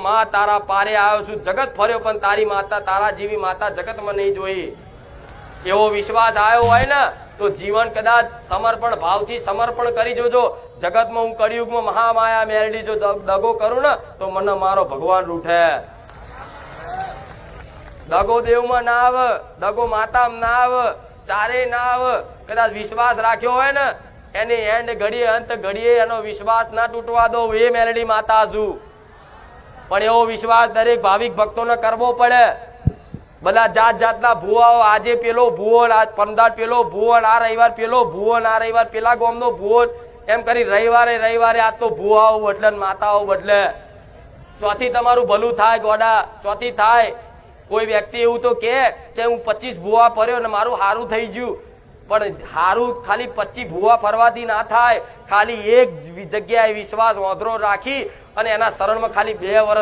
માં તારા પારે આવ્યો છું, જગત ફર્યો પણ તારી માતા, તારા જેવી માતા જગતમાં નહીં જોઈ. એવો વિશ્વાસ આવ્યો હોય ને તો જીવન કદાચ સમર્પણ ભાવથી સમર્પણ કરી જોજો. જગતમાં હું કળિયુગમાં મહામાયા મેળવી જો દગો કરું ને તો મને મારો ભગવાન રૂઠે. દગો દેવમાં ના આવે, દગો માતામાં ના આવે, ચારે ના આવે. કદાચ વિશ્વાસ રાખ્યો હોય ને એની એન્ડ ઘડીએ અંત ઘડીએ એનો વિશ્વાસ ના તૂટવા દો. એ મેલડી માતા છું. પણ એવો વિશ્વાસ દરેક ભાવિક ભક્તોને કરવો પડે. બધા જાત જાતના ભુવાઓ, આજે પેલો ભુવો, પંદર પેલો ભુવો, આ રવિવાર પેલો ભુવો, આ રવિવાર પેલા ગામનો ભુવો, એમ કરી રવિવારે આ તો ભુવાઓ બદલે માતાઓ બદલે. ચોથી તમારું ભલું થાય ગોડા, ચોથી થાય. કોઈ વ્યક્તિ એવું તો કે હું 25 ભુવા ફર્યો ને મારું હારું થઈ ગયું. પણ હારું ખાલી 25 ભુવા ફરવાથી ના થાય. ખાલી એક જગ્યાએ વિશ્વાસ ઓંધળો રાખી અને એના શરણમાં ખાલી 2 વર્ષ